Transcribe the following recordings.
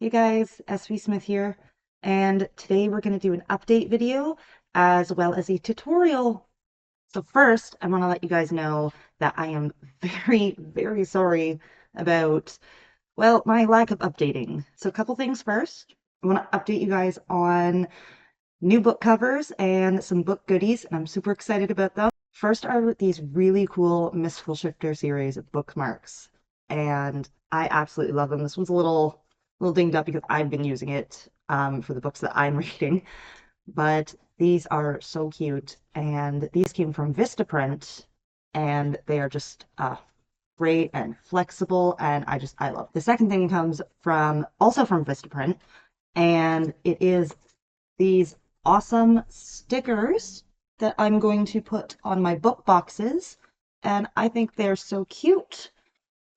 Hey guys, SV Smith here, and today we're going to do an update video as well as a tutorial. So first, I want to let you guys know that I am very sorry about, well, my lack of updating. So a couple things first. I want to update you guys on new book covers and some book goodies, and I'm super excited about them. First are these really cool Mystical Shifter series of bookmarks, and I absolutely love them. This one's a little dinged up because I've been using it for the books that I'm reading, but these are so cute, and these came from Vistaprint, and they are just great and flexible, and I love. The second thing comes from also from Vistaprint, and it is these awesome stickers that I'm going to put on my book boxes, and I think they're so cute.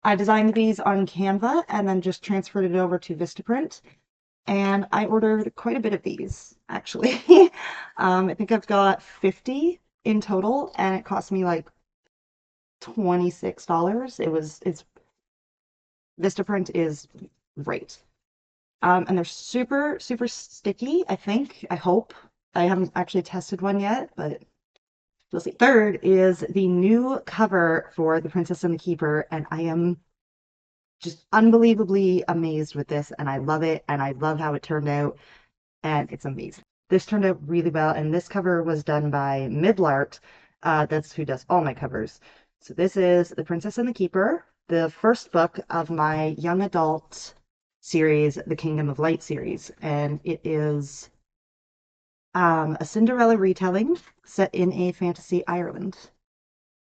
I designed these on Canva and then just transferred it over to Vistaprint, and I ordered quite a bit of these, actually. I think I've got 50 in total, and it cost me like $26. It's Vistaprint is great. And they're super sticky, I think. I hope. I haven't actually tested one yet, but we'll see. Third is the new cover for The Princess and the Keeper, and I am just unbelievably amazed with this, and I love it, and I love how it turned out, and it's amazing. This turned out really well, and this cover was done by Midlart. That's who does all my covers. So this is The Princess and the Keeper, the first book of my young adult series, the Kingdom of Light series, and it is a Cinderella retelling set in a fantasy Ireland.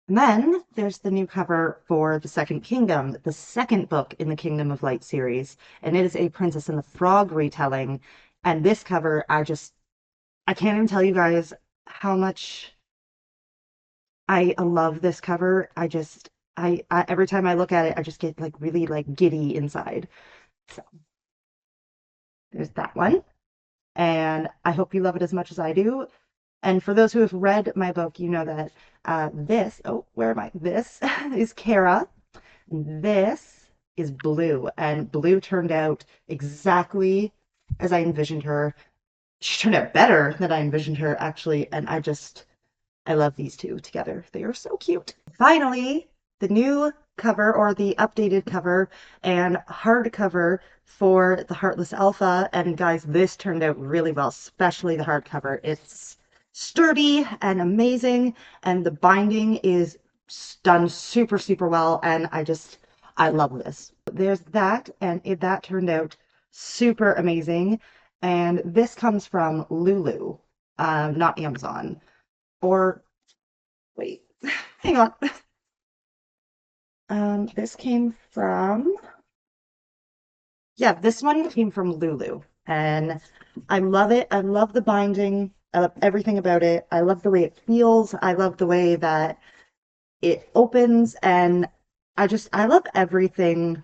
And then there's the new cover for The Second Kingdom, the second book in the Kingdom of Light series, and it is a Princess and the Frog retelling. And this cover, I can't even tell you guys how much I love this cover. I every time I look at it, I just get like really like giddy inside. So there's that one. And I hope you love it as much as I do. And for those who have read my book, you know that where am I? This is Kara. This is Blue. And Blue turned out exactly as I envisioned her. She turned out better than I envisioned her, actually. And I love these two together. They are so cute. Finally, the new cover or the updated cover and hardcover for the Heartless Alpha. And guys, this turned out really well, especially the hardcover. It's sturdy and amazing, and the binding is done super well. And I love this. There's that, and that turned out super amazing. And this comes from Lulu, not Amazon. Or wait, hang on. This came from, yeah, this one came from Lulu, and I love it. I love the binding. I love everything about it. I love the way it feels. I love the way that it opens, and I love everything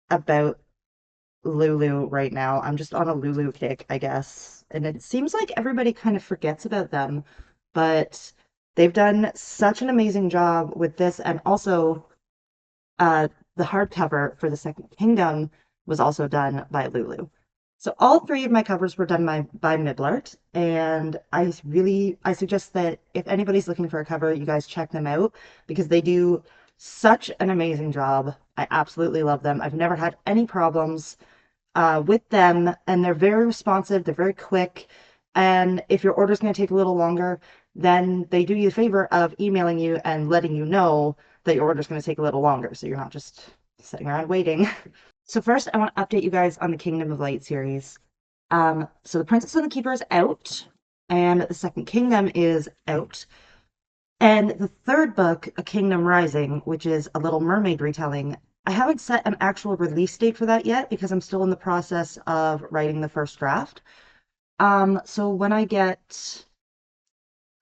about Lulu right now. I'm just on a Lulu kick, I guess. And it seems like everybody kind of forgets about them, but they've done such an amazing job with this. And also, the hardcover for the Second Kingdom was also done by Lulu. So all three of my covers were done by Midlart, and I suggest that if anybody's looking for a cover, you guys check them out because they do such an amazing job. I absolutely love them. I've never had any problems with them, and they're very responsive, they're very quick, and if your order's going to take a little longer, then they do you the favor of emailing you and letting you know that your order's going to take a little longer, so you're not just sitting around waiting. So first, I want to update you guys on the Kingdom of Light series. So The Princess and the Keeper is out, and The Second Kingdom is out. And the third book, A Kingdom Rising, which is a Little Mermaid retelling, I haven't set an actual release date for that yet because I'm still in the process of writing the first draft. So when I get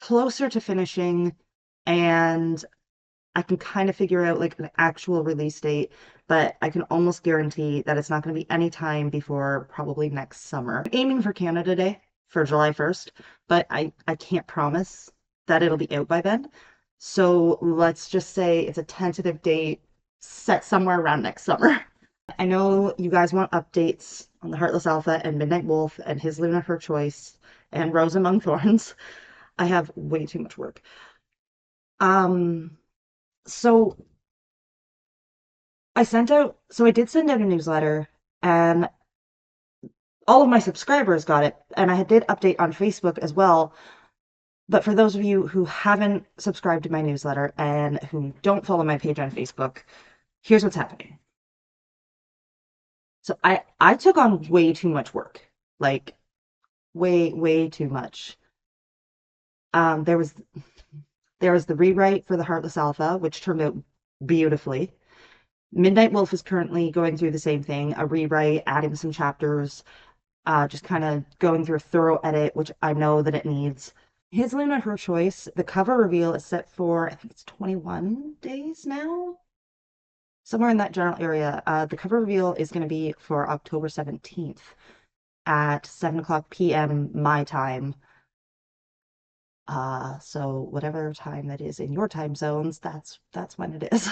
closer to finishing and I can kind of figure out like an actual release date, but I can almost guarantee that it's not going to be any time before probably next summer. I'm aiming for Canada Day for July 1st, but I can't promise that it'll be out by then. So let's just say it's a tentative date set somewhere around next summer. I know you guys want updates on the Heartless Alpha and Midnight Wolf and His Luna Her Choice and Rose Among Thorns. I have way too much work. Um, so I did send out a newsletter and all of my subscribers got it. And I did update on Facebook as well. But for those of you who haven't subscribed to my newsletter and who don't follow my page on Facebook, here's what's happening. So I took on way too much work, like way too much. Um, there was there was the rewrite for the Heartless Alpha, which turned out beautifully. Midnight Wolf is currently going through the same thing, a rewrite, adding some chapters, just kind of going through a thorough edit, which I know that it needs. His Luna Her Choice, the cover reveal is set for, I think it's 21 days now, somewhere in that general area. The cover reveal is going to be for October 17th at 7 o'clock p.m. my time. So whatever time that is in your time zones, that's when it is.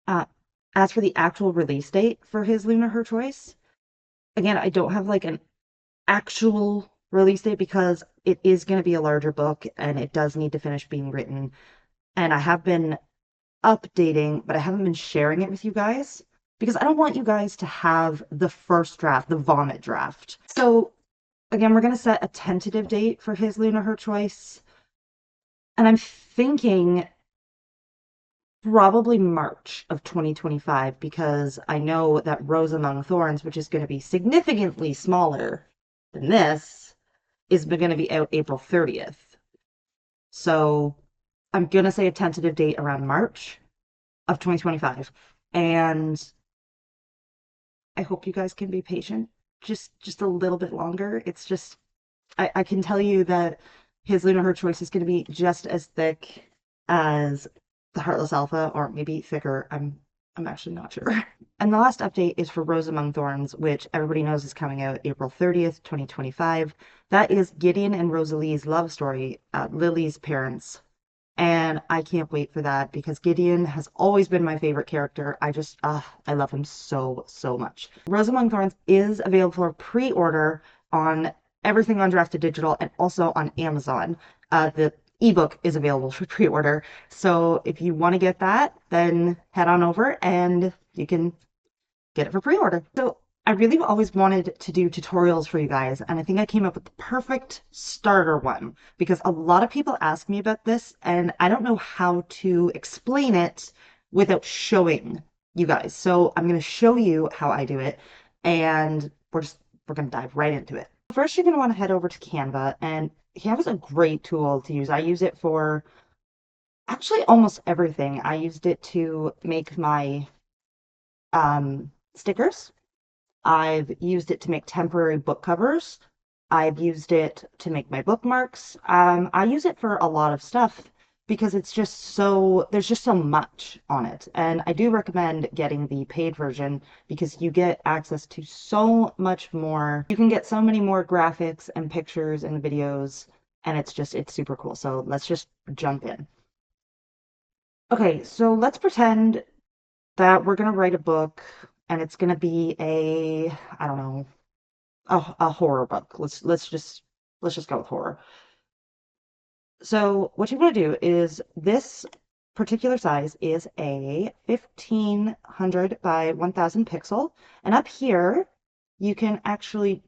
Uh, as for the actual release date for His Luna Her Choice, again, I don't have like an actual release date because it is going to be a larger book and it does need to finish being written. And I have been updating, but I haven't been sharing it with you guys because I don't want you guys to have the first draft, the vomit draft. So again, we're going to set a tentative date for His Luna Her Choice. And I'm thinking probably March of 2025 because I know that Rose Among Thorns, which is going to be significantly smaller than this, is going to be out April 30th. So I'm going to say a tentative date around March of 2025. And I hope you guys can be patient just a little bit longer. It's just I can tell you that His Luna Her Choice is going to be just as thick as the Heartless Alpha, or maybe thicker. I'm actually not sure. And the last update is for Rose Among Thorns, which everybody knows is coming out April 30th, 2025. That is Gideon and Rosalie's love story, Lily's parents. And I can't wait for that because Gideon has always been my favorite character. I love him so much. Rose Among Thorns is available for pre-order on everything on Drafted Digital and also on Amazon. The ebook is available for pre-order. So if you want to get that, then head on over and you can get it for pre-order. So I really always wanted to do tutorials for you guys, and I think I came up with the perfect starter one because a lot of people ask me about this, and I don't know how to explain it without showing you guys. So I'm going to show you how I do it, and we're going to dive right into it. First, you're going to want to head over to Canva, and Canva is a great tool to use. I use it for actually almost everything. I used it to make my stickers. I've used it to make temporary book covers. I've used it to make my bookmarks. I use it for a lot of stuff because there's just so much on it. And I do recommend getting the paid version because you get access to so much more. You can get so many more graphics and pictures and videos, and it's super cool. So let's just jump in. Okay, so let's pretend that we're gonna write a book and it's gonna be I don't know, a horror book. Let's just go with horror. So what you want to do is this particular size is a 1500 by 1000 pixel, and up here you can actually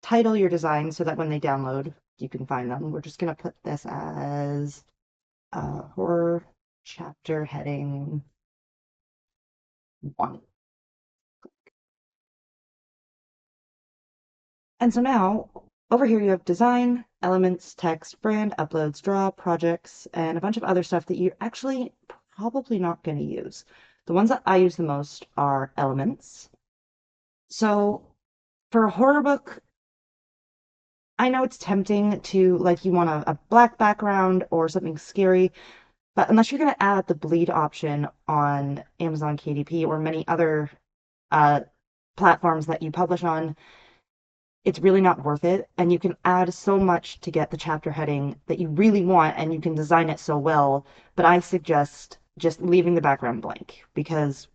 title your design so that when they download you can find them. We're just gonna put this as horror chapter heading 1. And so now over here you have design, elements, text, brand, uploads, draw, projects, and a bunch of other stuff that you're actually probably not going to use. The ones that I use the most are elements. So for a horror book, I know it's tempting to like you want a black background or something scary, but unless you're going to add the bleed option on Amazon KDP or many other uh, platforms that you publish on, it's really not worth it. And you can add so much to get the chapter heading that you really want, and you can design it so well. But I suggest just leaving the background blank because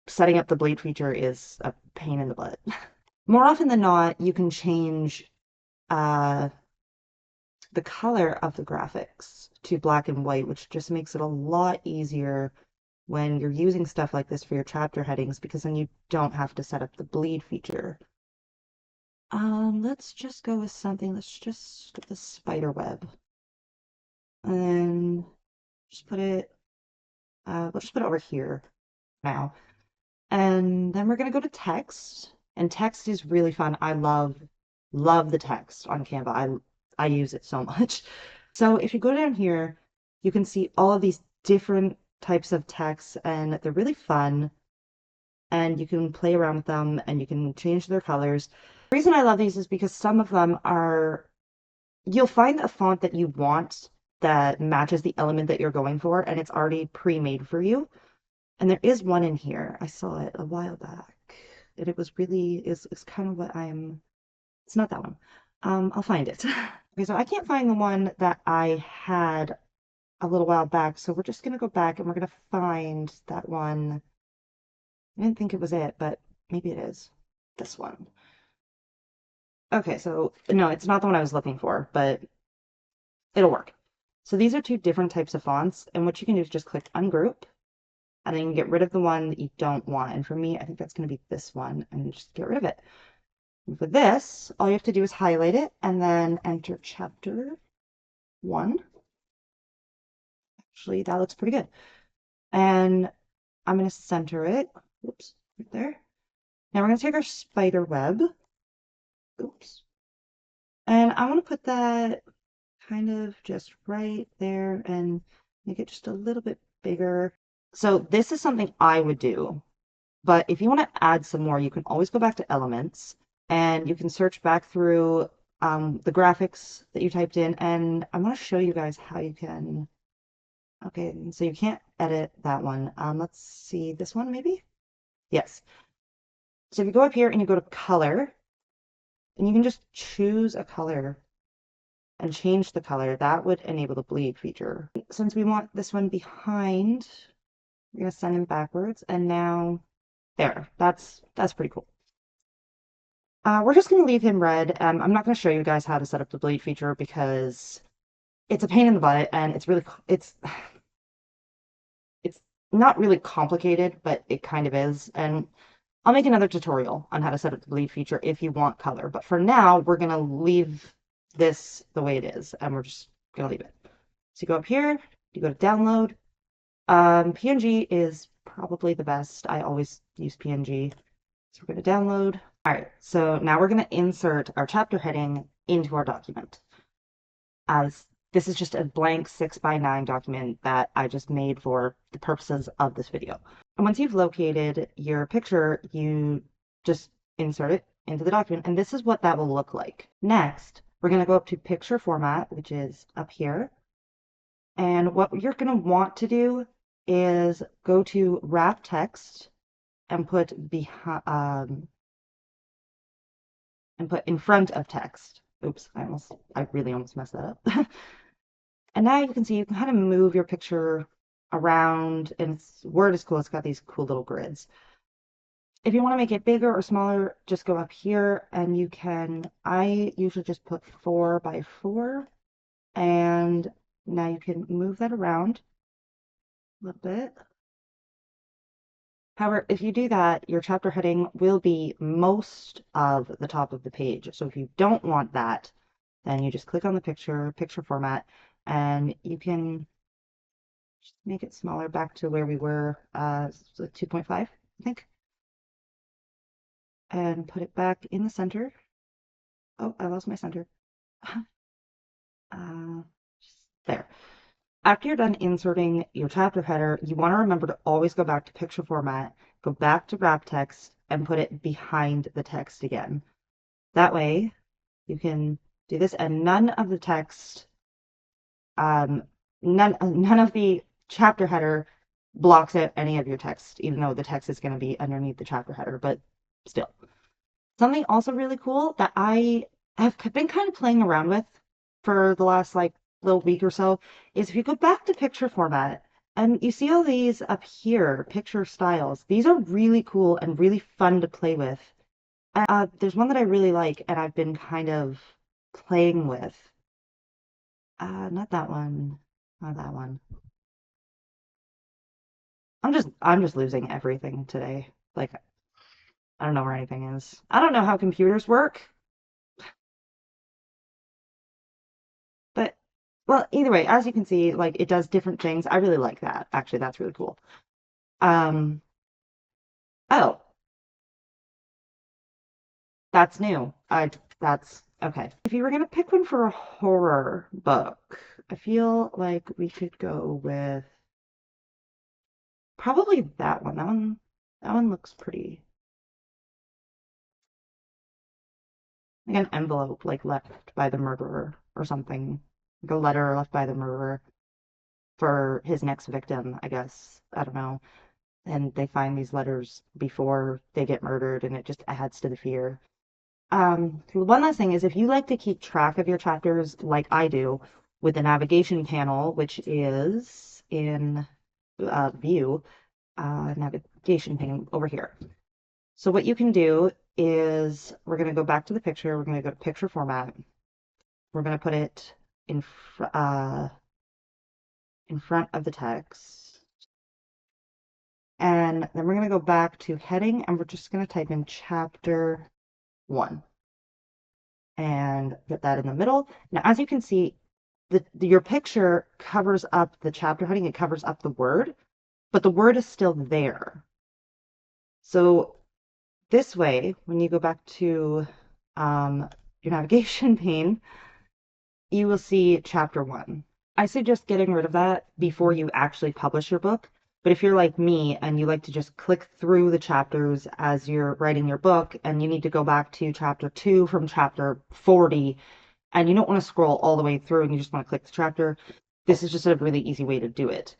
setting up the bleed feature is a pain in the butt. More often than not, you can change uh, the color of the graphics to black and white, which just makes it a lot easier when you're using stuff like this for your chapter headings, because then you don't have to set up the bleed feature. Let's just go with something. Let's just get the spider web. And then just put it, we'll just put it over here now. And then we're gonna go to text. And text is really fun. I love the text on Canva. I use it so much. So if you go down here, you can see all of these different types of text, and they're really fun. And you can play around with them and you can change their colors. The reason I love these is because some of them are, you'll find a font that you want that matches the element that you're going for, and it's already pre-made for you. And there is one in here. I saw it a while back. And it was really, is kind of what it's not that one. I'll find it. Okay, so I can't find the one that I had a little while back, so we're just gonna go back and we're gonna find that one. I didn't think it was it, but maybe it is. This one. Okay, so no, it's not the one I was looking for, but it'll work. So these are two different types of fonts, and what you can do is just click ungroup, and then you can get rid of the one that you don't want. And for me, I think that's going to be this one, and just get rid of it. And for this, all you have to do is highlight it, and then enter chapter 1. Actually, that looks pretty good. And I'm going to center it. Oops, right there. Now we're going to take our spider web. Oops. And I want to put that kind of just right there and make it just a little bit bigger. So this is something I would do, but if you want to add some more, you can always go back to elements and you can search back through the graphics that you typed in, and I want to show you guys how you can. Okay, so you can't edit that one. Let's see this one maybe. Yes. So if you go up here and you go to color, and you can just choose a color and change the color, that would enable the bleed feature. Since we want this one behind, we're gonna send him backwards, and now there. That's pretty cool. We're just gonna leave him red. I'm not gonna show you guys how to set up the bleed feature because it's a pain in the butt and it's not really complicated, but it kind of is. And I'll make another tutorial on how to set up the bleed feature if you want color. But for now, we're gonna leave this the way it is, and we're just gonna leave it. So you go up here, you go to download. PNG is probably the best. I always use PNG. So we're going to download. All right, so now we're going to insert our chapter heading into our document. As this is just a blank 6x9 document that I just made for the purposes of this video. And once you've located your picture, you just insert it into the document, and this is what that will look like. Next, we're going to go up to picture format, which is up here. And what you're going to want to do is go to wrap text and put behind and put in front of text. Oops, I really almost messed that up. And now you can see you can kind of move your picture around, and Word is cool. It's got these cool little grids. If you want to make it bigger or smaller, just go up here and you can, I usually just put 4x4, and now you can move that around a little bit. However, if you do that, your chapter heading will be most of the top of the page. So if you don't want that, then you just click on the picture format, and you can just make it smaller back to where we were, so 2.5, I think. And put it back in the center. Oh, I lost my center. There. After you're done inserting your chapter header, you want to remember to always go back to picture format, go back to wrap text, and put it behind the text again. That way, you can do this, and none of the text, none of the chapter header blocks out any of your text, even though the text is going to be underneath the chapter header, but still. Something also really cool that I have been kind of playing around with for the last like little week or so is if you go back to picture format And you see all these up here, picture styles. These are really cool and really fun to play with. There's one that I really like and I've been kind of playing with. Not that one. Not that one. I'm just losing everything today. Like I don't know where anything is. I don't know how computers work, but well, either way, as you can see, like it does different things. I really like that. Actually, that's really cool. Um, oh, that's new. That's okay. If you were gonna pick one for a horror book, I feel like we could go with probably that one. That one looks pretty like an envelope like left by the murderer or something. Like a letter left by the murderer for his next victim, I guess. I don't know. And they find these letters before they get murdered, and it just adds to the fear. One last thing is if you like to keep track of your chapters like I do with the navigation panel, which is in view, navigation pane over here. So what you can do is we're going to go back to the picture. We're going to go to picture format. We're going to put it in front of the text. And then we're going to go back to heading and we're just going to type in chapter 1 and put that in the middle. Now, as you can see, your picture covers up the chapter heading, it covers up the word, but the word is still there. So this way, when you go back to your navigation pane, you will see chapter 1. I suggest getting rid of that before you actually publish your book. But if you're like me and you like to just click through the chapters as you're writing your book and you need to go back to chapter 2 from chapter 40 and you don't want to scroll all the way through and you just want to click the chapter, this is just a really easy way to do it.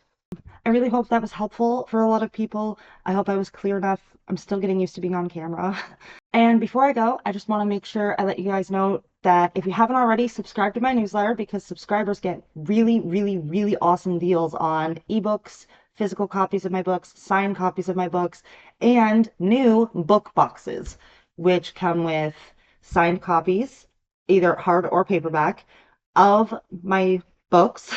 I really hope that was helpful for a lot of people. I hope I was clear enough. I'm still getting used to being on camera. And before I go, I just want to make sure I let you guys know that if you haven't already, subscribe to my newsletter because subscribers get really, really, really awesome deals on ebooks, physical copies of my books, signed copies of my books, and new book boxes, which come with signed copies, either hard or paperback, of my books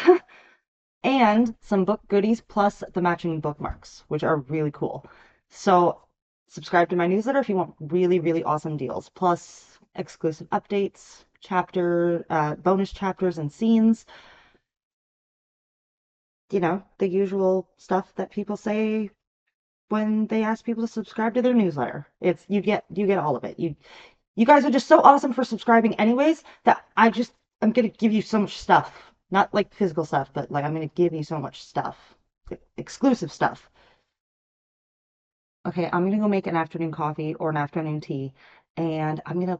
and some book goodies plus the matching bookmarks, which are really cool. So subscribe to my newsletter if you want really, really awesome deals, plus exclusive updates, bonus chapters and scenes, the usual stuff that people say when they ask people to subscribe to their newsletter. It's you get all of it. You guys are just so awesome for subscribing anyways that I'm gonna give you so much stuff. Not like physical stuff, but like I'm gonna give you so much stuff. Exclusive stuff. Okay, I'm gonna go make an afternoon coffee or an afternoon tea, and I'm gonna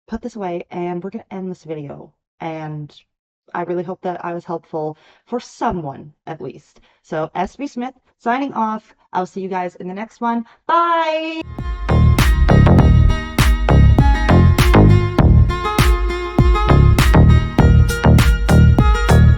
put this away and we're gonna end this video. And I really hope that I was helpful for someone at least. So SB Smith signing off. I'll see you guys in the next one. Bye!